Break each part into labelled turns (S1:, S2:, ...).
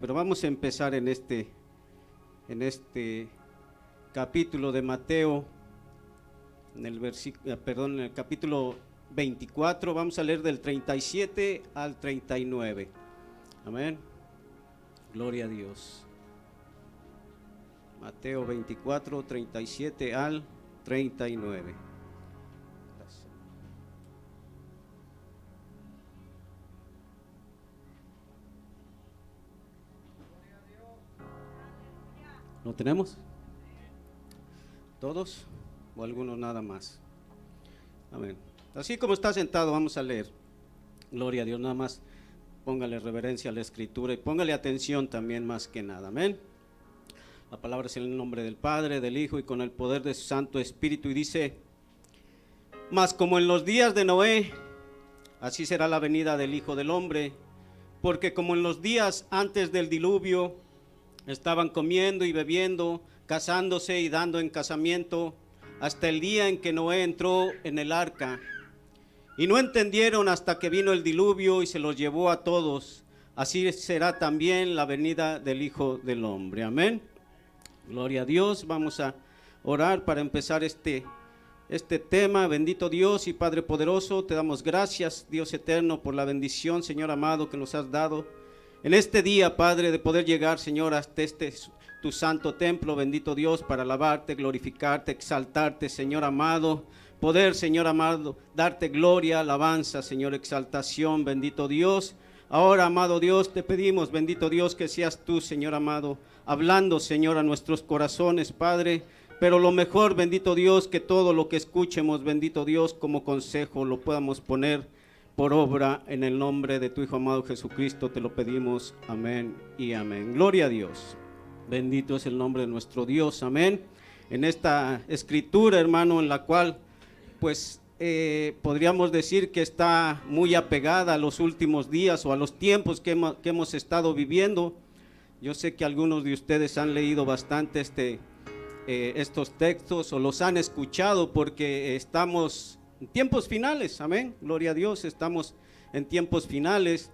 S1: Pero vamos a empezar en este capítulo de Mateo, en el capítulo 24, vamos a leer del 37 al 39. Amén. Gloria a Dios. Mateo 24, 37 al 39. ¿Lo tenemos? ¿Todos? ¿O algunos nada más? Amén. Así como está sentado, vamos a leer. Gloria a Dios, nada más póngale reverencia a la Escritura y póngale atención también más que nada. Amén. La palabra es en el nombre del Padre, del Hijo y con el poder de su Santo Espíritu. Y dice: mas como en los días de Noé, así será la venida del Hijo del Hombre. Porque como en los días antes del diluvio, estaban comiendo y bebiendo, casándose y dando en casamiento, hasta el día en que Noé entró en el arca. Y no entendieron hasta que vino el diluvio y se los llevó a todos. Así será también la venida del Hijo del Hombre. Amén. Gloria a Dios. Vamos a orar para empezar este tema. Bendito Dios y Padre poderoso, te damos gracias, Dios eterno, por la bendición, Señor amado, que nos has dado en este día, Padre, de poder llegar, Señor, hasta tu santo templo, bendito Dios, para alabarte, glorificarte, exaltarte, Señor amado, poder, Señor amado, darte gloria, alabanza, Señor, exaltación, bendito Dios. Ahora, amado Dios, te pedimos, bendito Dios, que seas tú, Señor amado, hablando, Señor, a nuestros corazones, Padre, pero lo mejor, bendito Dios, que todo lo que escuchemos, bendito Dios, como consejo, lo podamos poner por obra en el nombre de tu Hijo amado Jesucristo, te lo pedimos, amén y amén. Gloria a Dios, bendito es el nombre de nuestro Dios, amén. En esta escritura, hermano, en la cual pues podríamos decir que está muy apegada a los últimos días o a los tiempos que hemos estado viviendo. Yo sé que algunos de ustedes han leído bastante estos textos o los han escuchado, porque estamos en tiempos finales, amén, gloria a Dios, estamos en tiempos finales.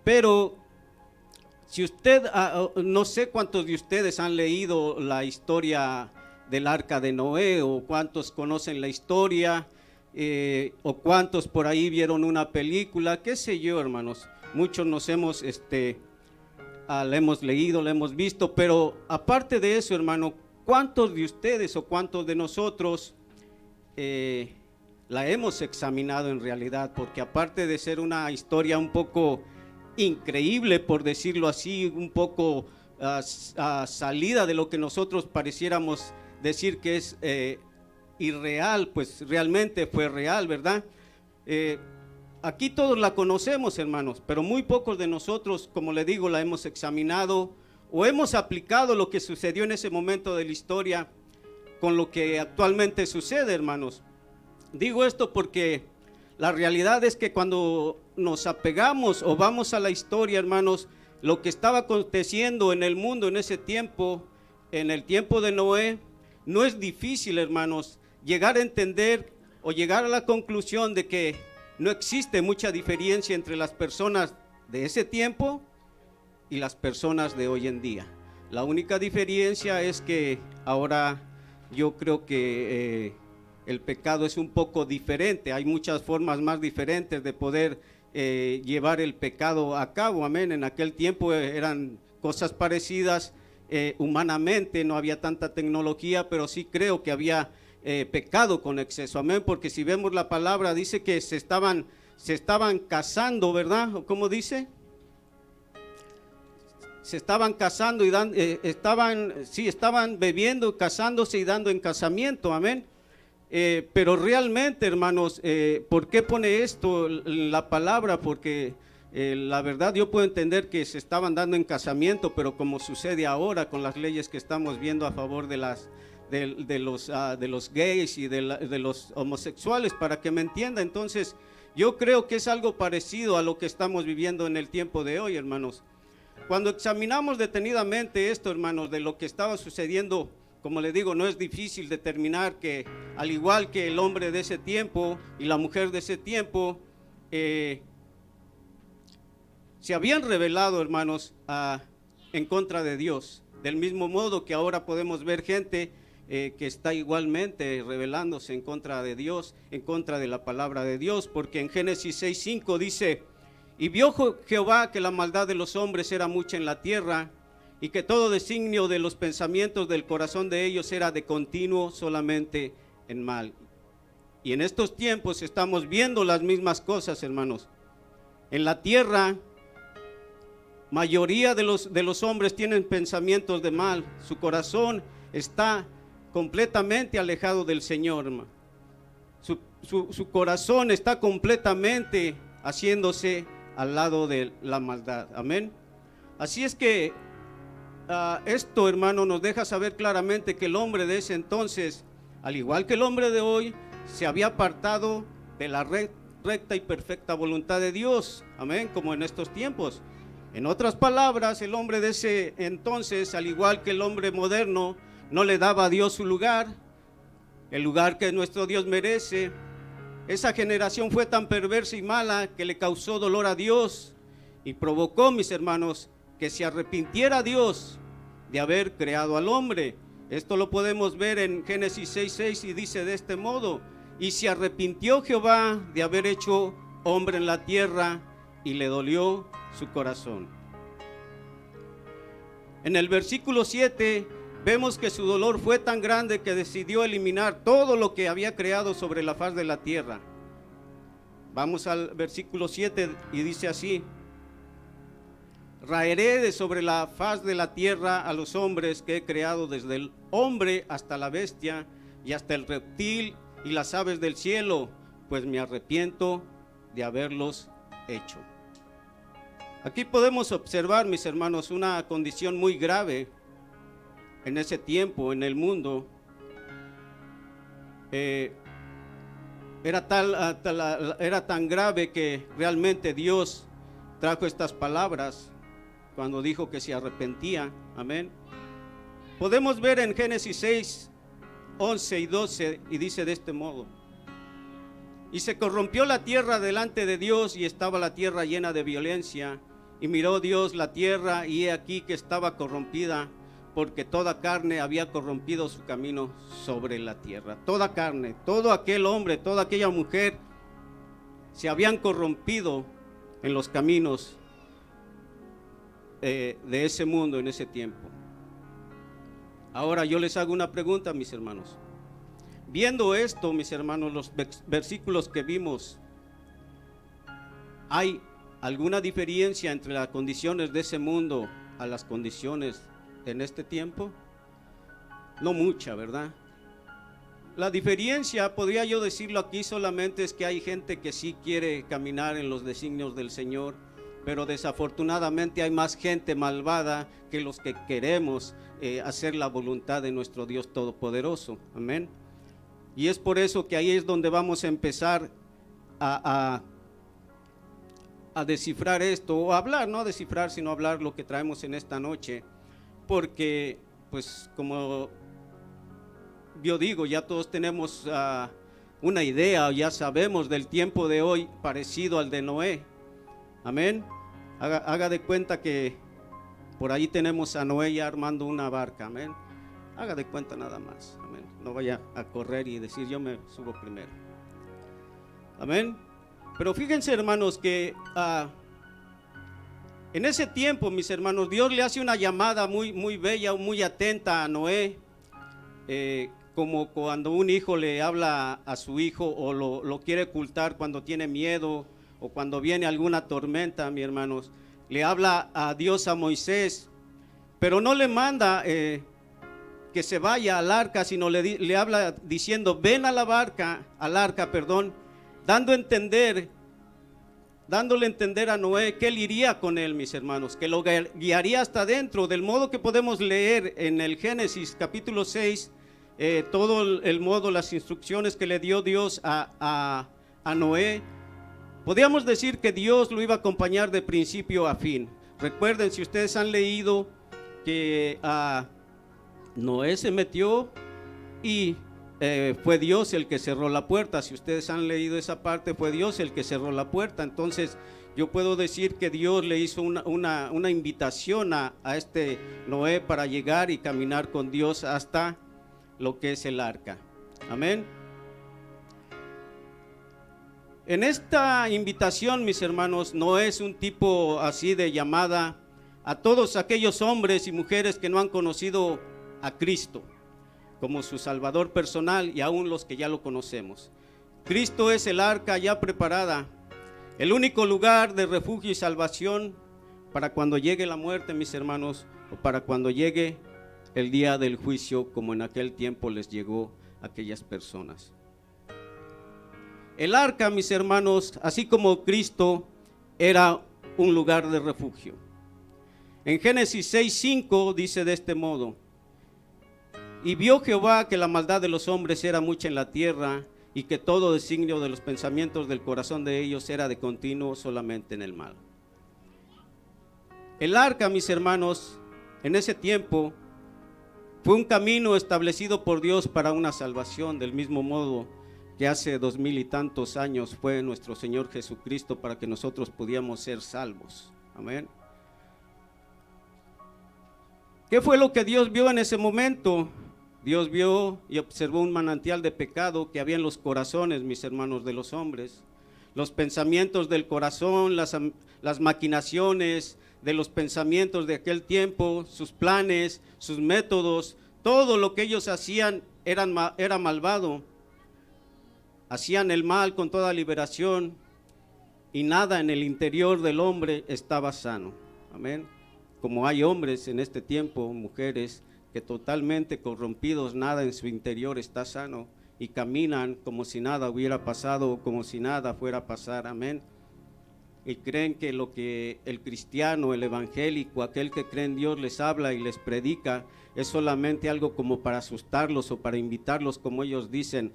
S1: Pero si usted, no sé cuántos de ustedes han leído la historia del arca de Noé, o cuántos conocen la historia, o cuántos por ahí vieron una película, qué sé yo, hermanos. Muchos nos hemos, la hemos leído, la hemos visto, pero aparte de eso, hermano, ¿cuántos de ustedes o cuántos de nosotros la hemos examinado en realidad? Porque aparte de ser una historia un poco increíble, por decirlo así, un poco salida de lo que nosotros pareciéramos decir que es irreal, pues realmente fue real, ¿verdad? Aquí todos la conocemos, hermanos, pero muy pocos de nosotros, como le digo, la hemos examinado o hemos aplicado lo que sucedió en ese momento de la historia con lo que actualmente sucede, hermanos. Digo esto porque la realidad es que cuando nos apegamos o vamos a la historia, hermanos, lo que estaba aconteciendo en el mundo en ese tiempo, en el tiempo de Noé, no es difícil, hermanos, llegar a entender o llegar a la conclusión de que no existe mucha diferencia entre las personas de ese tiempo y las personas de hoy en día. La única diferencia es que ahora yo creo que el pecado es un poco diferente. Hay muchas formas más diferentes de poder llevar el pecado a cabo, amén. En aquel tiempo eran cosas parecidas humanamente, no había tanta tecnología, pero sí creo que había pecado con exceso, amén. Porque si vemos la palabra, dice que se estaban casando, ¿verdad? ¿Cómo dice? Se estaban casando y estaban bebiendo, casándose y dando en casamiento, amén. Pero realmente, hermanos, ¿por qué pone esto la palabra? Porque la verdad yo puedo entender que se estaban dando en casamiento, pero como sucede ahora con las leyes que estamos viendo a favor de los gays y de los homosexuales, para que me entienda. Entonces yo creo que es algo parecido a lo que estamos viviendo en el tiempo de hoy, hermanos. Cuando examinamos detenidamente esto, hermanos, de lo que estaba sucediendo, como le digo, no es difícil determinar que al igual que el hombre de ese tiempo y la mujer de ese tiempo, se habían revelado, hermanos, en contra de Dios. Del mismo modo que ahora podemos ver gente que está igualmente rebelándose en contra de Dios, en contra de la palabra de Dios, porque en Génesis 6:5 dice: y vio Jehová que la maldad de los hombres era mucha en la tierra, y que todo designio de los pensamientos del corazón de ellos era de continuo solamente en mal. Y en estos tiempos estamos viendo las mismas cosas, hermanos. En la tierra, mayoría de los hombres tienen pensamientos de mal. Su corazón está completamente alejado del Señor, hermano. Su corazón está completamente haciéndose al lado de la maldad. Amén. Así es que esto, hermano, nos deja saber claramente que el hombre de ese entonces, al igual que el hombre de hoy, se había apartado de la recta y perfecta voluntad de Dios. Amén, como en estos tiempos. En otras palabras, el hombre de ese entonces, al igual que el hombre moderno, no le daba a Dios su lugar, el lugar que nuestro Dios merece. Esa generación fue tan perversa y mala que le causó dolor a Dios y provocó, mis hermanos, que se arrepintiera Dios de haber creado al hombre. Esto lo podemos ver en Génesis 6:6 y dice de este modo: y se arrepintió Jehová de haber hecho hombre en la tierra, y le dolió su corazón. En el versículo 7 vemos que su dolor fue tan grande que decidió eliminar todo lo que había creado sobre la faz de la tierra. Vamos al versículo 7 y dice así: raeré de sobre la faz de la tierra a los hombres que he creado, desde el hombre hasta la bestia y hasta el reptil y las aves del cielo, pues me arrepiento de haberlos hecho. Aquí podemos observar, mis hermanos, una condición muy grave en ese tiempo en el mundo. Era tan grave que realmente Dios trajo estas palabras cuando dijo que se arrepentía. Amén. Podemos ver en Génesis 6, 11 y 12, y dice de este modo: y se corrompió la tierra delante de Dios, y estaba la tierra llena de violencia. Y miró Dios la tierra, y he aquí que estaba corrompida, porque toda carne había corrompido su camino sobre la tierra. Toda carne, todo aquel hombre, toda aquella mujer se habían corrompido en los caminos de ese mundo en ese tiempo. Ahora yo les hago una pregunta, mis hermanos. Viendo esto, mis hermanos, los versículos que vimos, ¿hay alguna diferencia entre las condiciones de ese mundo a las condiciones en este tiempo? No mucha, ¿verdad? La diferencia, podría yo decirlo aquí, solamente es que hay gente que sí quiere caminar en los designios del Señor, pero desafortunadamente hay más gente malvada que los que queremos hacer la voluntad de nuestro Dios Todopoderoso. Amén. Y es por eso que ahí es donde vamos a empezar a descifrar esto, o hablar, no a descifrar, sino hablar lo que traemos en esta noche, porque pues como yo digo, ya todos tenemos una idea, ya sabemos del tiempo de hoy parecido al de Noé. Amén. Haga de cuenta que por ahí tenemos a Noé ya armando una barca. Amén. Haga de cuenta nada más. Amén. No vaya a correr y decir yo me subo primero. Amén. Pero fíjense, hermanos, que en ese tiempo, mis hermanos, Dios le hace una llamada muy, muy bella, muy atenta a Noé, como cuando un hijo le habla a su hijo o lo quiere ocultar cuando tiene miedo o cuando viene alguna tormenta, mis hermanos. Le habla a Dios a Moisés, pero no le manda que se vaya al arca, sino le habla diciendo: ven a la barca, al arca, dándole a entender a Noé que él iría con él, mis hermanos, que lo guiaría hasta adentro, del modo que podemos leer en el Génesis capítulo 6, todo el modo, las instrucciones que le dio Dios a Noé. Podríamos decir que Dios lo iba a acompañar de principio a fin. Recuerden, si ustedes han leído, que Noé se metió y fue Dios el que cerró la puerta. Si ustedes han leído esa parte, fue Dios el que cerró la puerta. Entonces yo puedo decir que Dios le hizo una invitación a este Noé para llegar y caminar con Dios hasta lo que es el arca. Amén. En esta invitación, mis hermanos, no es un tipo así de llamada a todos aquellos hombres y mujeres que no han conocido a Cristo como su Salvador personal, y aún los que ya lo conocemos. Cristo es el arca ya preparada, el único lugar de refugio y salvación para cuando llegue la muerte, mis hermanos, o para cuando llegue el día del juicio, como en aquel tiempo les llegó a aquellas personas. El arca, mis hermanos, así como Cristo, era un lugar de refugio. En Génesis 6:5 dice de este modo: y vio Jehová que la maldad de los hombres era mucha en la tierra, y que todo designio de los pensamientos del corazón de ellos era de continuo solamente en el mal. El arca, mis hermanos, en ese tiempo fue un camino establecido por Dios para una salvación, del mismo modo que hace 2000 y tantos años fue nuestro Señor Jesucristo para que nosotros pudiéramos ser salvos. Amén. ¿Qué fue lo que Dios vio en ese momento? Dios vio y observó un manantial de pecado que había en los corazones, mis hermanos, de los hombres. Los pensamientos del corazón, las maquinaciones de los pensamientos de aquel tiempo, sus planes, sus métodos, todo lo que ellos hacían era malvado. Hacían el mal con toda liberación y nada en el interior del hombre estaba sano. Amén. Como hay hombres en este tiempo, mujeres, que totalmente corrompidos, nada en su interior está sano y caminan como si nada hubiera pasado, como si nada fuera a pasar. Amén. Y creen que lo que el cristiano, el evangélico, aquel que cree en Dios les habla y les predica es solamente algo como para asustarlos o para invitarlos, como ellos dicen,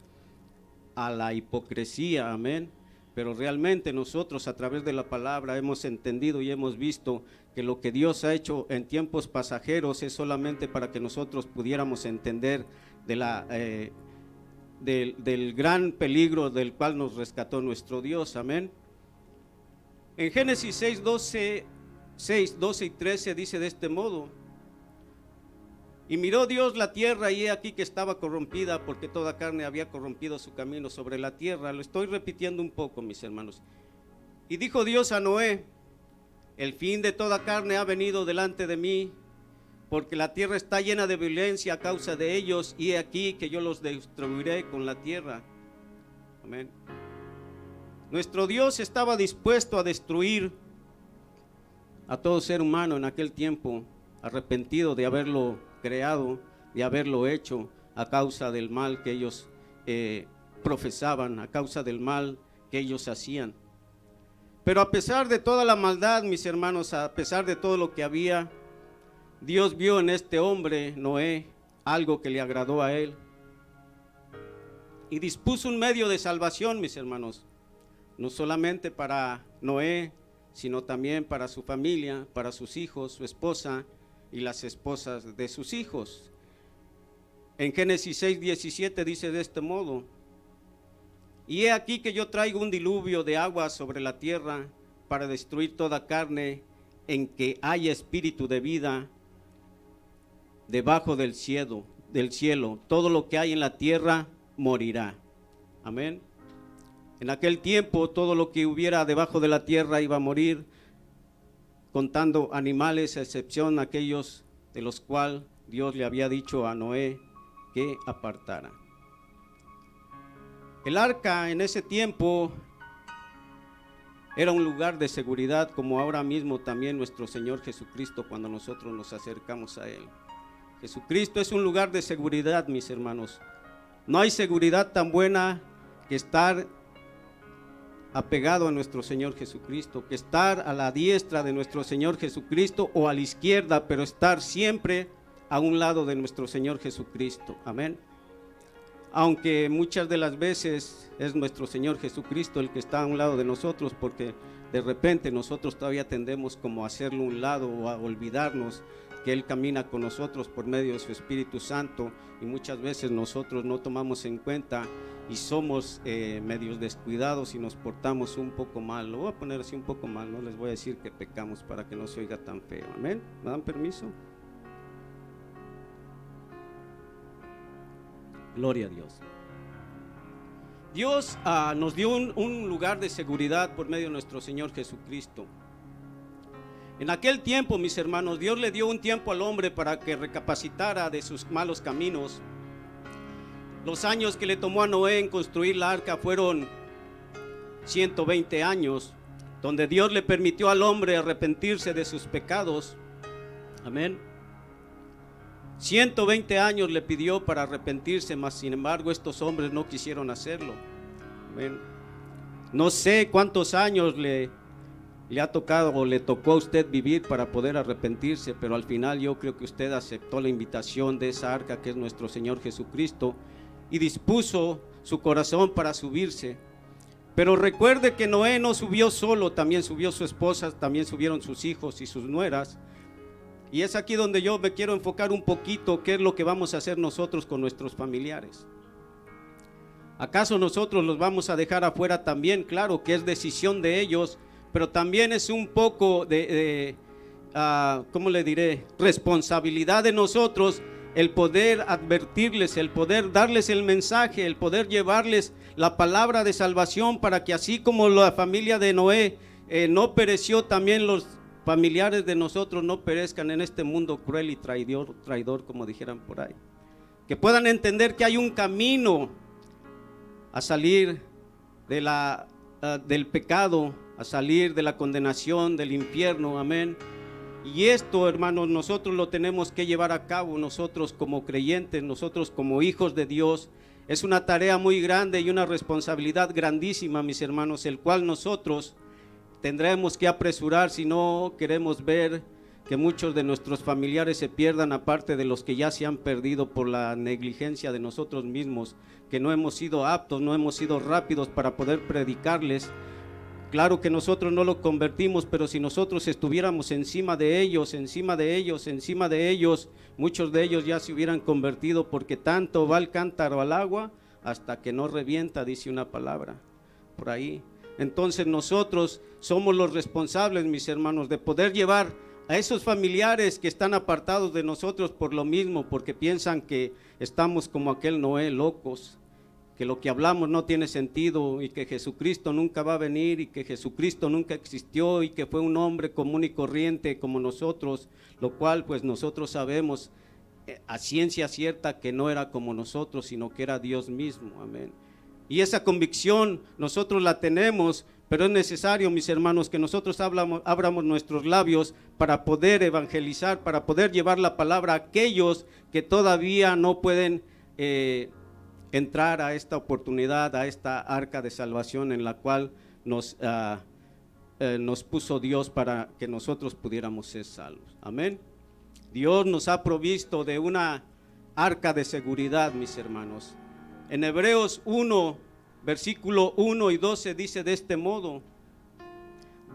S1: a la hipocresía. Amén. Pero realmente nosotros a través de la palabra hemos entendido y hemos visto que lo que Dios ha hecho en tiempos pasajeros es solamente para que nosotros pudiéramos entender del gran peligro del cual nos rescató nuestro Dios. Amén. En Génesis 6, 12 y 13 dice de este modo: y miró Dios la tierra, y he aquí que estaba corrompida, porque toda carne había corrompido su camino sobre la tierra. Lo estoy repitiendo un poco, mis hermanos. Y dijo Dios a Noé: el fin de toda carne ha venido delante de mí, porque la tierra está llena de violencia a causa de ellos, y he aquí que yo los destruiré con la tierra. Amén. Nuestro Dios estaba dispuesto a destruir a todo ser humano en aquel tiempo, arrepentido de haberlo creado, de haberlo hecho a causa del mal que ellos profesaban, a causa del mal que ellos hacían. Pero a pesar de toda la maldad, mis hermanos, a pesar de todo lo que había, Dios vio en este hombre, Noé, algo que le agradó a él y dispuso un medio de salvación, mis hermanos, no solamente para Noé, sino también para su familia, para sus hijos, su esposa y las esposas de sus hijos. En Génesis 6:17 dice de este modo: y he aquí que yo traigo un diluvio de agua sobre la tierra para destruir toda carne en que haya espíritu de vida debajo del cielo. Todo lo que hay en la tierra morirá. Amén. En aquel tiempo todo lo que hubiera debajo de la tierra iba a morir, contando animales, a excepción aquellos de los cuales Dios le había dicho a Noé que apartara. El arca en ese tiempo era un lugar de seguridad, como ahora mismo también nuestro Señor Jesucristo cuando nosotros nos acercamos a Él. Jesucristo es un lugar de seguridad, mis hermanos. No hay seguridad tan buena que estar apegado a nuestro Señor Jesucristo, que estar a la diestra de nuestro Señor Jesucristo o a la izquierda, pero estar siempre a un lado de nuestro Señor Jesucristo. Amén. Aunque muchas de las veces es nuestro Señor Jesucristo el que está a un lado de nosotros, porque de repente nosotros todavía tendemos como a hacerlo a un lado o a olvidarnos que Él camina con nosotros por medio de su Espíritu Santo, y muchas veces nosotros no tomamos en cuenta y somos medios descuidados y nos portamos un poco mal. Lo voy a poner así un poco mal, no les voy a decir que pecamos para que no se oiga tan feo. Amén. ¿Me dan permiso? Gloria a Dios. Dios nos dio un lugar de seguridad por medio de nuestro Señor Jesucristo. En aquel tiempo, mis hermanos, Dios le dio un tiempo al hombre para que recapacitara de sus malos caminos. Los años que le tomó a Noé en construir la arca fueron 120 años, donde Dios le permitió al hombre arrepentirse de sus pecados. Amén. 120 años le pidió para arrepentirse, mas sin embargo estos hombres no quisieron hacerlo. Amén. No sé cuántos años le ha tocado o le tocó a usted vivir para poder arrepentirse, pero al final yo creo que usted aceptó la invitación de esa arca que es nuestro Señor Jesucristo y dispuso su corazón para subirse. Pero recuerde que Noé no subió solo, también subió su esposa, también subieron sus hijos y sus nueras. Y es aquí donde yo me quiero enfocar un poquito qué es lo que vamos a hacer nosotros con nuestros familiares. ¿Acaso nosotros los vamos a dejar afuera también? Claro que es decisión de ellos, pero también es un poco ¿cómo le diré? Responsabilidad de nosotros el poder advertirles, el poder darles el mensaje, el poder llevarles la palabra de salvación, para que así como la familia de Noé no pereció, también los familiares de nosotros no perezcan en este mundo cruel y traidor, como dijeran por ahí. Que puedan entender que hay un camino a salir del pecado, a salir de la condenación, del infierno. Amén. Y esto, hermanos, nosotros lo tenemos que llevar a cabo, nosotros como creyentes, nosotros como hijos de Dios. Es una tarea muy grande y una responsabilidad grandísima, mis hermanos, el cual nosotros tendremos que apresurar si no queremos ver que muchos de nuestros familiares se pierdan, aparte de los que ya se han perdido por la negligencia de nosotros mismos, que no hemos sido aptos, no hemos sido rápidos para poder predicarles. Claro que nosotros no lo convertimos, pero si nosotros estuviéramos encima de ellos, muchos de ellos ya se hubieran convertido, porque tanto va el cántaro al agua hasta que no revienta, dice una palabra por ahí. Entonces nosotros somos los responsables, mis hermanos, de poder llevar a esos familiares que están apartados de nosotros por lo mismo, porque piensan que estamos como aquel Noé, locos, que lo que hablamos no tiene sentido y que Jesucristo nunca va a venir y que Jesucristo nunca existió y que fue un hombre común y corriente como nosotros, lo cual pues nosotros sabemos a ciencia cierta que no era como nosotros, sino que era Dios mismo. Amén. Y esa convicción nosotros la tenemos, pero es necesario, mis hermanos, que nosotros abramos nuestros labios para poder evangelizar, para poder llevar la palabra a aquellos que todavía no pueden entrar a esta oportunidad, a esta arca de salvación en la cual nos puso Dios para que nosotros pudiéramos ser salvos. Amén. Dios nos ha provisto de una arca de seguridad, mis hermanos. En Hebreos 1, versículo 1 y 12 dice de este modo: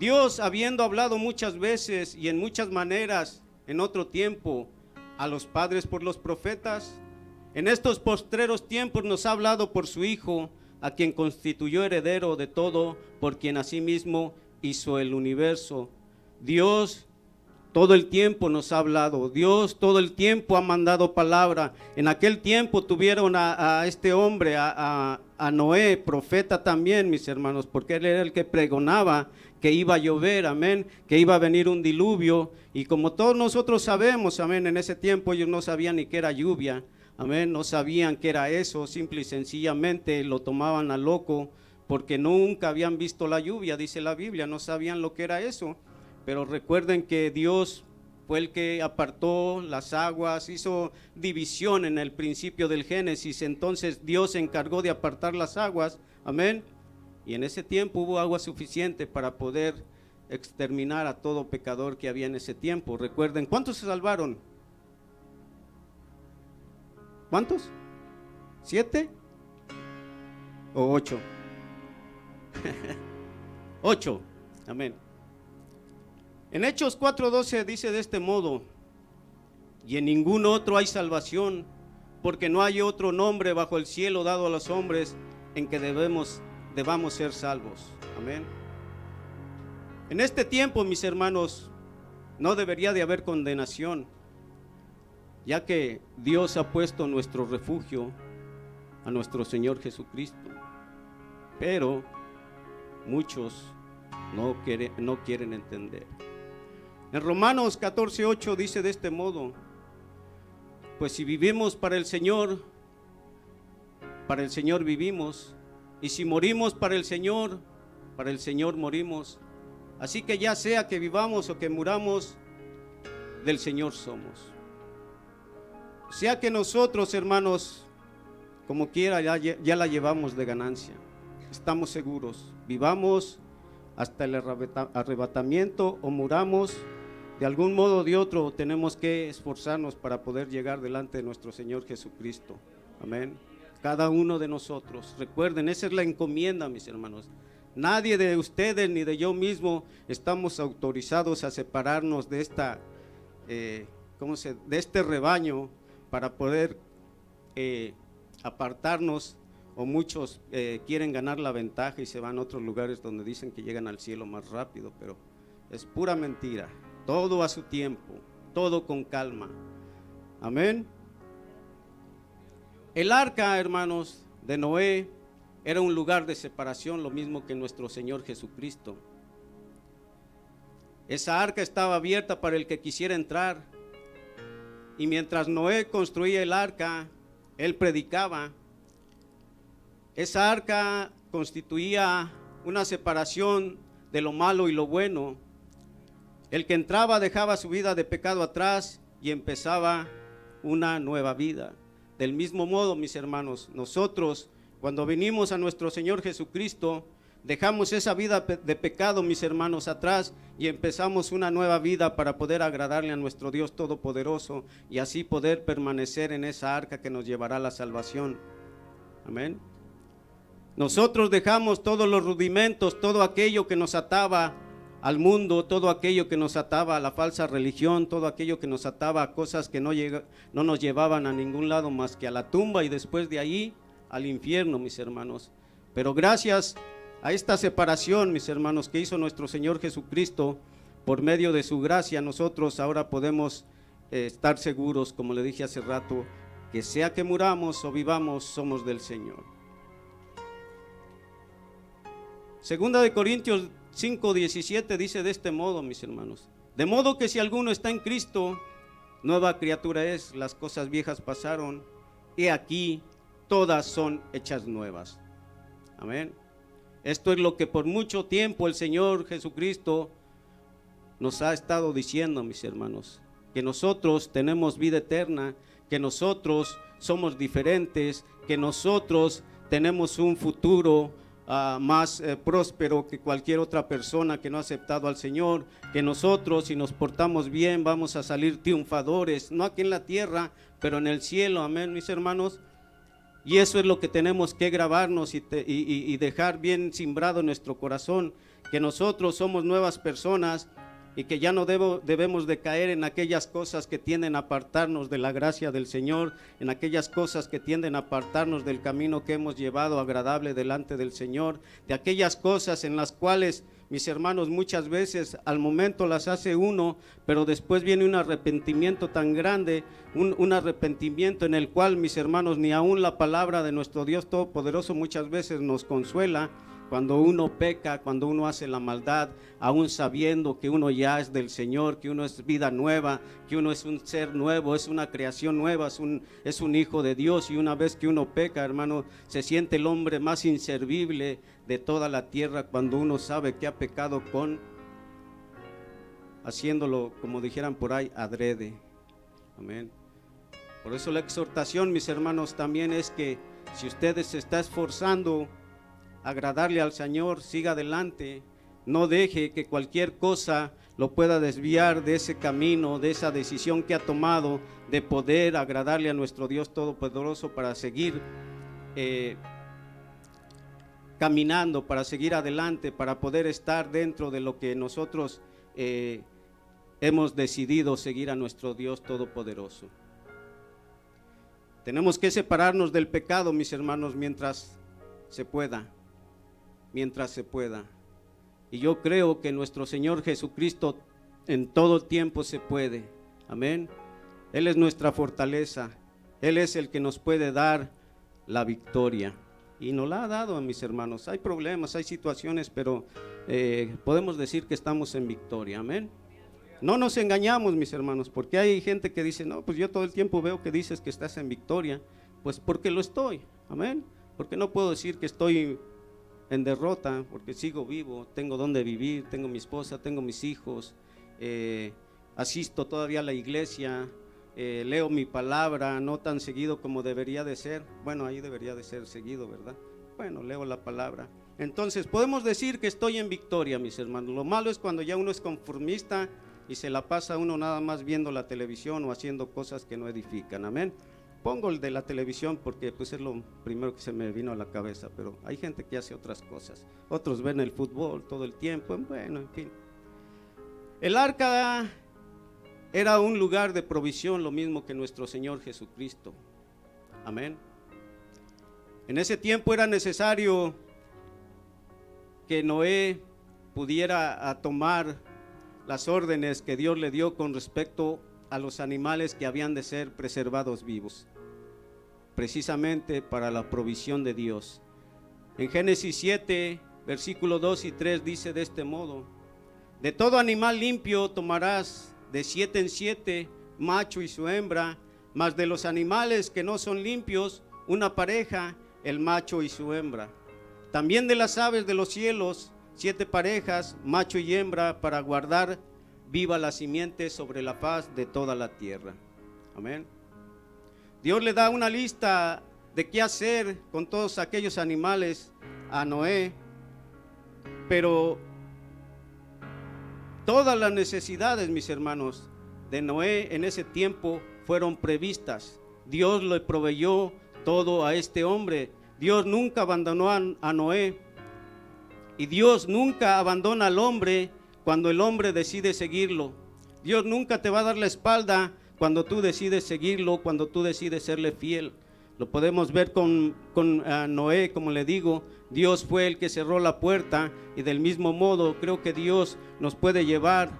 S1: Dios, habiendo hablado muchas veces y en muchas maneras en otro tiempo a los padres por los profetas, en estos postreros tiempos nos ha hablado por su Hijo, a quien constituyó heredero de todo, por quien asimismo hizo el universo. Dios todo el tiempo nos ha hablado, Dios todo el tiempo ha mandado palabra. En aquel tiempo tuvieron a este hombre, a Noé, profeta también, mis hermanos, porque él era el que pregonaba que iba a llover, amén, que iba a venir un diluvio. Y como todos nosotros sabemos, amén, en ese tiempo ellos no sabían ni qué era lluvia, amén, no sabían qué era eso, simple y sencillamente lo tomaban a loco, porque nunca habían visto la lluvia, dice la Biblia, no sabían lo que era eso. Pero recuerden que Dios fue el que apartó las aguas, hizo división en el principio del Génesis. Entonces Dios se encargó de apartar las aguas, amén. Y en ese tiempo hubo agua suficiente para poder exterminar a todo pecador que había en ese tiempo. Recuerden, ¿cuántos se salvaron? ¿Cuántos? ¿7? ¿O 8? 8, amén. En Hechos 4:12 dice de este modo: y en ningún otro hay salvación, porque no hay otro nombre bajo el cielo dado a los hombres en que debamos ser salvos. Amén. En este tiempo, mis hermanos, no debería de haber condenación, ya que Dios ha puesto nuestro refugio a nuestro Señor Jesucristo. Pero muchos no quieren entender. En Romanos 14:8 dice de este modo: pues si vivimos para el Señor vivimos, y si morimos para el Señor morimos. Así que ya sea que vivamos o que muramos, del Señor somos. O sea que nosotros, hermanos, como quiera, ya la llevamos de ganancia. Estamos seguros, vivamos hasta el arrebatamiento o muramos, de algún modo o de otro tenemos que esforzarnos para poder llegar delante de nuestro Señor Jesucristo. Amén. Cada uno de nosotros, recuerden, esa es la encomienda, mis hermanos. Nadie de ustedes ni de yo mismo estamos autorizados a separarnos de de este rebaño para poder apartarnos, o muchos quieren ganar la ventaja y se van a otros lugares donde dicen que llegan al cielo más rápido, pero es pura mentira. Todo a su tiempo, todo con calma. Amén. El arca, hermanos, de Noé era un lugar de separación, lo mismo que nuestro Señor Jesucristo. Esa arca estaba abierta para el que quisiera entrar, y mientras Noé construía el arca, él predicaba. Esa arca constituía una separación de lo malo y lo bueno. El que entraba dejaba su vida de pecado atrás y empezaba una nueva vida. Del mismo modo, mis hermanos, nosotros cuando venimos a nuestro Señor Jesucristo, dejamos esa vida de pecado, mis hermanos, atrás, y empezamos una nueva vida para poder agradarle a nuestro Dios Todopoderoso y así poder permanecer en esa arca que nos llevará a la salvación. Amén. Nosotros dejamos todos los rudimentos, todo aquello que nos ataba al mundo, todo aquello que nos ataba a la falsa religión, todo aquello que nos ataba a cosas que no nos llevaban a ningún lado más que a la tumba y después de ahí al infierno, mis hermanos. Pero gracias a esta separación, mis hermanos, que hizo nuestro Señor Jesucristo, por medio de su gracia, nosotros ahora podemos estar seguros, como le dije hace rato, que sea que muramos o vivamos, somos del Señor. Segunda de Corintios 5:17 dice de este modo, mis hermanos: de modo que si alguno está en Cristo, nueva criatura es, las cosas viejas pasaron, y aquí todas son hechas nuevas. Amén. Esto es lo que por mucho tiempo el Señor Jesucristo nos ha estado diciendo, mis hermanos, que nosotros tenemos vida eterna, que nosotros somos diferentes, que nosotros tenemos un futuro más próspero que cualquier otra persona que no ha aceptado al Señor, que nosotros, si nos portamos bien, vamos a salir triunfadores, no aquí en la tierra, pero en el cielo. Amén, mis hermanos. Y eso es lo que tenemos que grabarnos y dejar bien simbrado en nuestro corazón, que nosotros somos nuevas personas y que ya no debemos de caer en aquellas cosas que tienden a apartarnos de la gracia del Señor, en aquellas cosas que tienden a apartarnos del camino que hemos llevado agradable delante del Señor, de aquellas cosas en las cuales, mis hermanos, muchas veces al momento las hace uno, pero después viene un arrepentimiento tan grande, un arrepentimiento en el cual, mis hermanos, ni aún la palabra de nuestro Dios Todopoderoso muchas veces nos consuela. Cuando uno peca, cuando uno hace la maldad, aún sabiendo que uno ya es del Señor, que uno es vida nueva, que uno es un ser nuevo, es una creación nueva, es un hijo de Dios, y una vez que uno peca, hermano, se siente el hombre más inservible de toda la tierra cuando uno sabe que ha pecado haciéndolo, como dijeran por ahí, adrede. Amén. Por eso la exhortación, mis hermanos, también es que si ustedes se está esforzando agradarle al Señor, siga adelante, no deje que cualquier cosa lo pueda desviar de ese camino, de esa decisión que ha tomado de poder agradarle a nuestro Dios Todopoderoso para seguir caminando, para seguir adelante, para poder estar dentro de lo que nosotros hemos decidido seguir a nuestro Dios Todopoderoso. Tenemos que separarnos del pecado, mis hermanos, mientras se pueda. Y yo creo que nuestro Señor Jesucristo en todo tiempo se puede. Amén. Él es nuestra fortaleza. Él es el que nos puede dar la victoria. Y nos la ha dado, mis hermanos. Hay problemas, hay situaciones, pero podemos decir que estamos en victoria. Amén. No nos engañamos, mis hermanos, porque hay gente que dice, no, pues yo todo el tiempo veo que dices que estás en victoria. Pues porque lo estoy. Amén. Porque no puedo decir que estoy en derrota, porque sigo vivo, tengo donde vivir, tengo mi esposa, tengo mis hijos, asisto todavía a la iglesia, leo mi palabra, no tan seguido como debería de ser. Bueno, ahí debería de ser seguido, ¿verdad? Bueno, leo la palabra. Entonces podemos decir que estoy en victoria, mis hermanos. Lo malo es cuando ya uno es conformista y se la pasa uno nada más viendo la televisión o haciendo cosas que no edifican. Amén. Pongo el de la televisión porque pues es lo primero que se me vino a la cabeza, pero hay gente que hace otras cosas. Otros ven el fútbol todo el tiempo, bueno, en fin. El arca era un lugar de provisión, lo mismo que nuestro Señor Jesucristo. Amén. En ese tiempo era necesario que Noé pudiera tomar las órdenes que Dios le dio con respecto a los animales que habían de ser preservados vivos, precisamente para la provisión de Dios. En Génesis 7, versículos 2 y 3 dice de este modo: de todo animal limpio tomarás de 7 en 7, macho y su hembra, mas de los animales que no son limpios, una pareja, el macho y su hembra. También de las aves de los cielos, 7 parejas, macho y hembra, para guardar viva la simiente sobre la faz de toda la tierra. Amén. Dios le da una lista de qué hacer con todos aquellos animales a Noé, pero todas las necesidades, mis hermanos, de Noé en ese tiempo fueron previstas. Dios le proveyó todo a este hombre. Dios nunca abandonó a Noé, y Dios nunca abandona al hombre cuando el hombre decide seguirlo. Dios nunca te va a dar la espalda cuando tú decides seguirlo, cuando tú decides serle fiel. Lo podemos ver con Noé, como le digo. Dios fue el que cerró la puerta, y del mismo modo creo que Dios nos puede llevar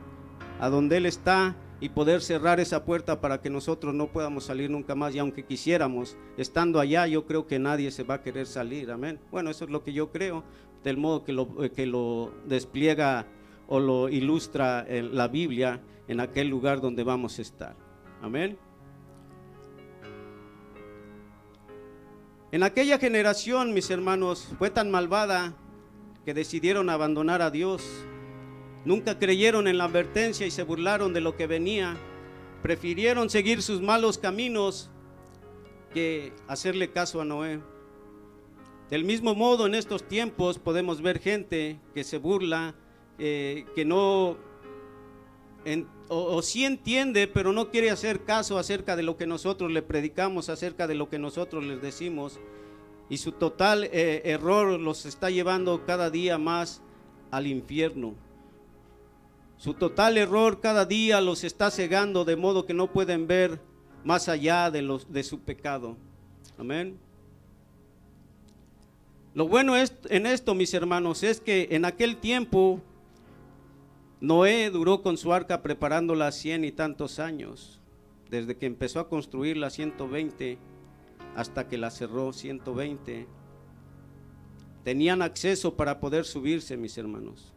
S1: a donde Él está y poder cerrar esa puerta para que nosotros no podamos salir nunca más. Y aunque quisiéramos, estando allá, yo creo que nadie se va a querer salir. Amén. Bueno, eso es lo que yo creo, del modo que lo despliega o lo ilustra en la Biblia, en aquel lugar donde vamos a estar. Amén. En aquella generación, mis hermanos, fue tan malvada que decidieron abandonar a Dios. Nunca creyeron en la advertencia y se burlaron de lo que venía. Prefirieron seguir sus malos caminos que hacerle caso a Noé. Del mismo modo, en estos tiempos podemos ver gente que se burla, que no, o sí entiende, pero no quiere hacer caso acerca de lo que nosotros le predicamos, acerca de lo que nosotros les decimos, y su total error los está llevando cada día más al infierno. Su total error cada día los está cegando, de modo que no pueden ver más allá de su pecado. Amén. Lo bueno en esto, mis hermanos, es que en aquel tiempo Noé duró con su arca preparándola 100 y tantos años, desde que empezó a construirla 120 hasta que la cerró 120. Tenían acceso para poder subirse, mis hermanos.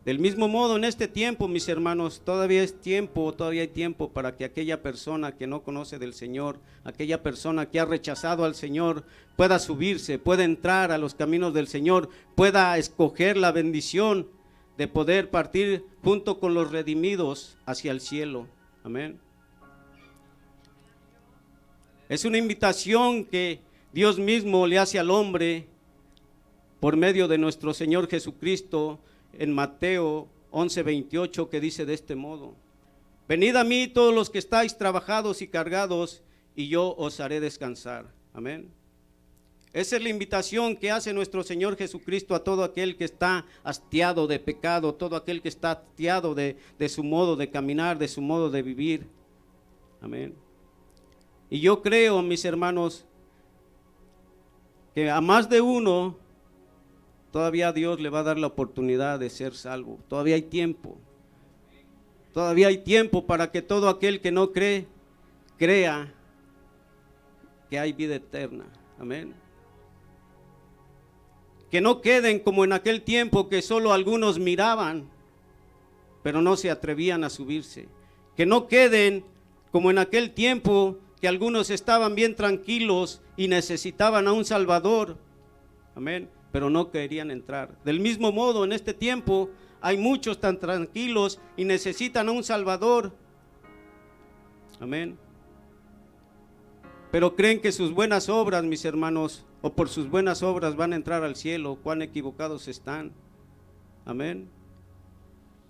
S1: Del mismo modo, en este tiempo, mis hermanos, todavía hay tiempo para que aquella persona que no conoce del Señor, aquella persona que ha rechazado al Señor, pueda subirse, pueda entrar a los caminos del Señor, pueda escoger la bendición de poder partir junto con los redimidos hacia el cielo. Amén. Es una invitación que Dios mismo le hace al hombre por medio de nuestro Señor Jesucristo en Mateo 11:28, que dice de este modo: venid a mí todos los que estáis trabajados y cargados, y yo os haré descansar. Amén. Esa es la invitación que hace nuestro Señor Jesucristo a todo aquel que está hastiado de pecado, todo aquel que está hastiado de su modo de caminar, de su modo de vivir. Amén. Y yo creo, mis hermanos, que a más de uno todavía Dios le va a dar la oportunidad de ser salvo. Todavía hay tiempo. Todavía hay tiempo para que todo aquel que no cree, crea que hay vida eterna. Amén. Que no queden como en aquel tiempo que solo algunos miraban, pero no se atrevían a subirse. Que no queden como en aquel tiempo que algunos estaban bien tranquilos y necesitaban a un Salvador. Amén. Pero no querían entrar. Del mismo modo, en este tiempo hay muchos tan tranquilos y necesitan a un Salvador. Amén. Pero creen que sus buenas obras, mis hermanos, o por sus buenas obras van a entrar al cielo. Cuán equivocados están. Amén.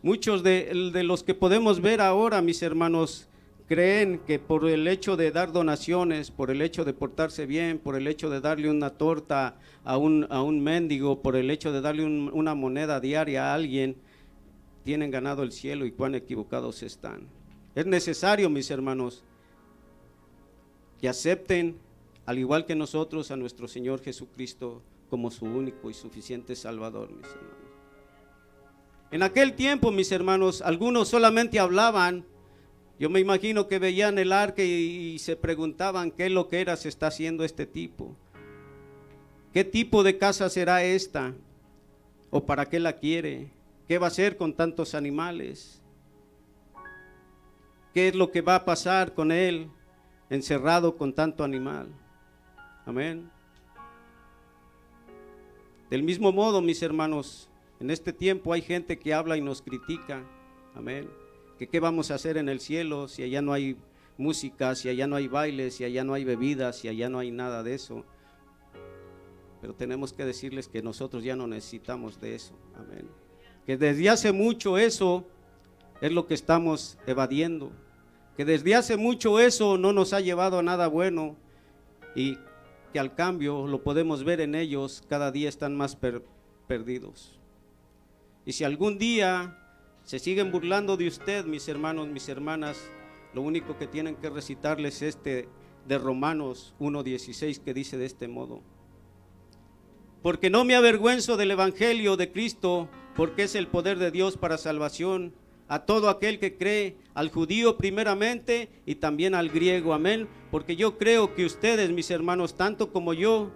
S1: Muchos de los que podemos ver ahora, mis hermanos, creen que por el hecho de dar donaciones, por el hecho de portarse bien, por el hecho de darle una torta a un mendigo, por el hecho de darle una moneda diaria a alguien, tienen ganado el cielo, y cuán equivocados están. Es necesario, mis hermanos, que acepten, al igual que nosotros, a nuestro Señor Jesucristo como su único y suficiente Salvador, mis hermanos. En aquel tiempo, mis hermanos, algunos solamente hablaban. Yo me imagino que veían el arca y se preguntaban qué es lo que se está haciendo este tipo. ¿Qué tipo de casa será esta? ¿O para qué la quiere? ¿Qué va a hacer con tantos animales? ¿Qué es lo que va a pasar con él encerrado con tanto animal? Amén. Del mismo modo, mis hermanos, en este tiempo hay gente que habla y nos critica. Amén. Que qué vamos a hacer en el cielo si allá no hay música, si allá no hay bailes, si allá no hay bebidas, si allá no hay nada de eso. Pero tenemos que decirles que nosotros ya no necesitamos de eso. Amén. Que desde hace mucho eso es lo que estamos evadiendo. Que desde hace mucho eso no nos ha llevado a nada bueno, y que al cambio lo podemos ver en ellos, cada día están más perdidos. Y si algún día se siguen burlando de usted, mis hermanos, mis hermanas, lo único que tienen que recitarles es de Romanos 1:16, que dice de este modo: porque no me avergüenzo del evangelio de Cristo, porque es el poder de Dios para salvación a todo aquel que cree, al judío primeramente y también al griego. Amén. Porque yo creo que ustedes, mis hermanos, tanto como yo,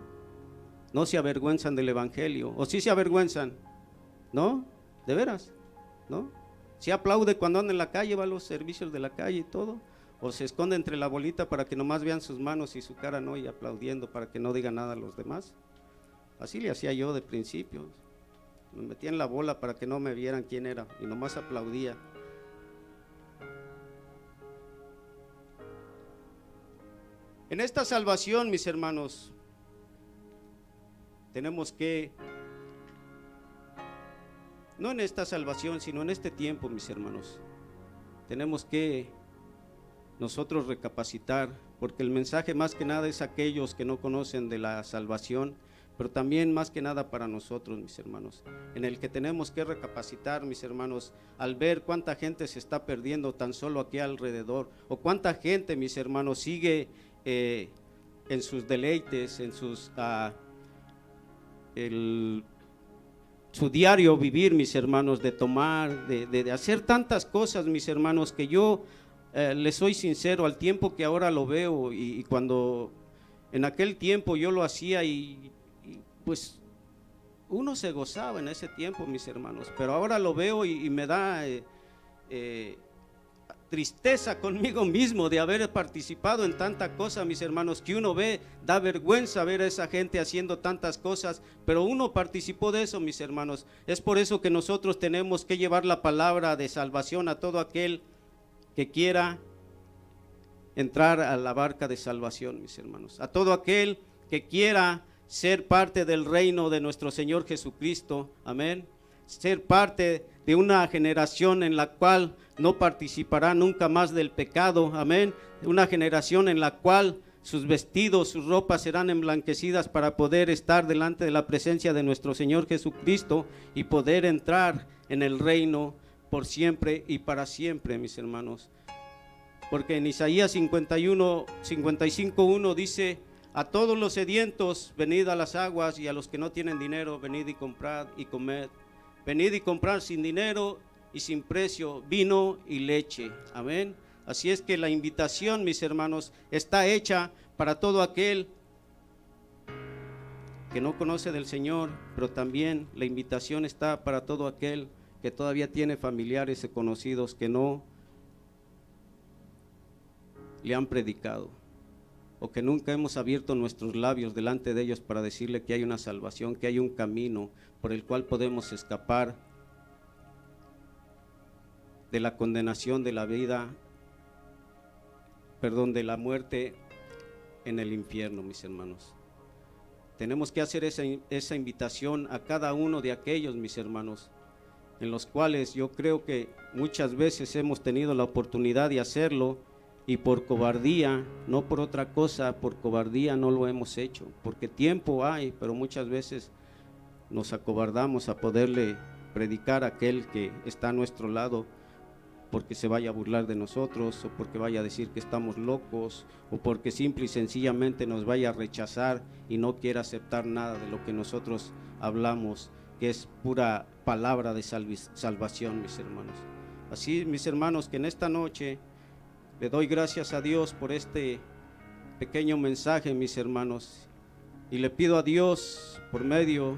S1: no se avergüenzan del evangelio. ¿O sí se avergüenzan? ¿No? ¿De veras? ¿No? ¿Sí aplaude cuando anda en la calle, va a los servicios de la calle y todo? ¿O se esconde entre la bolita para que nomás vean sus manos y su cara, no? Y aplaudiendo para que no diga nada a los demás. Así le hacía yo de principio. Me metía en la bola para que no me vieran quién era y nomás aplaudía. En esta salvación, mis hermanos, tenemos que, no en esta salvación, sino en este tiempo, mis hermanos, tenemos que nosotros recapacitar, porque el mensaje más que nada es aquellos que no conocen de la salvación, pero también más que nada para nosotros, mis hermanos, en el que tenemos que recapacitar, mis hermanos, al ver cuánta gente se está perdiendo tan solo aquí alrededor, o cuánta gente, mis hermanos, sigue en sus deleites, en sus su diario vivir, mis hermanos, de tomar, de hacer tantas cosas, mis hermanos, que yo les soy sincero, al tiempo que ahora lo veo, y cuando en aquel tiempo yo lo hacía, y pues uno se gozaba en ese tiempo, mis hermanos, pero ahora lo veo y me da tristeza conmigo mismo de haber participado en tanta cosa, mis hermanos, que uno ve, da vergüenza ver a esa gente haciendo tantas cosas, pero uno participó de eso, mis hermanos. Es por eso que nosotros tenemos que llevar la palabra de salvación a todo aquel que quiera entrar a la barca de salvación, mis hermanos, a todo aquel que quiera ser parte del reino de nuestro Señor Jesucristo. Amén. Ser parte de una generación en la cual no participará nunca más del pecado. Amén. Una generación en la cual sus vestidos, sus ropas serán emblanquecidas para poder estar delante de la presencia de nuestro Señor Jesucristo y poder entrar en el reino por siempre y para siempre, mis hermanos. Porque en Isaías 55:1 dice: a todos los sedientos, venid a las aguas, y a los que no tienen dinero, venid y comprad y comed. Venid y comprad sin dinero y sin precio vino y leche. Amén. Así es que la invitación, mis hermanos, está hecha para todo aquel que no conoce del Señor, pero también la invitación está para todo aquel que todavía tiene familiares y conocidos que no le han predicado, o que nunca hemos abierto nuestros labios delante de ellos para decirle que hay una salvación, que hay un camino por el cual podemos escapar de la condenación de la vida, de la muerte en el infierno, mis hermanos. Tenemos que hacer esa invitación a cada uno de aquellos, mis hermanos, en los cuales yo creo que muchas veces hemos tenido la oportunidad de hacerlo, y por cobardía, no por otra cosa, por cobardía no lo hemos hecho, porque tiempo hay, pero muchas veces nos acobardamos a poderle predicar a aquel que está a nuestro lado, porque se vaya a burlar de nosotros, o porque vaya a decir que estamos locos, o porque simple y sencillamente nos vaya a rechazar y no quiera aceptar nada de lo que nosotros hablamos, que es pura palabra de salvación, mis hermanos. Así, mis hermanos, que en esta noche le doy gracias a Dios por este pequeño mensaje, mis hermanos, y le pido a Dios, por medio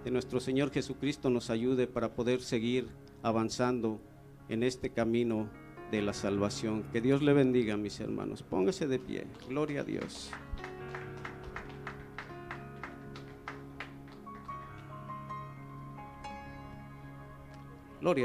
S1: de nuestro Señor Jesucristo, nos ayude para poder seguir avanzando en este camino de la salvación. Que Dios le bendiga, mis hermanos. Póngase de pie. Gloria a Dios.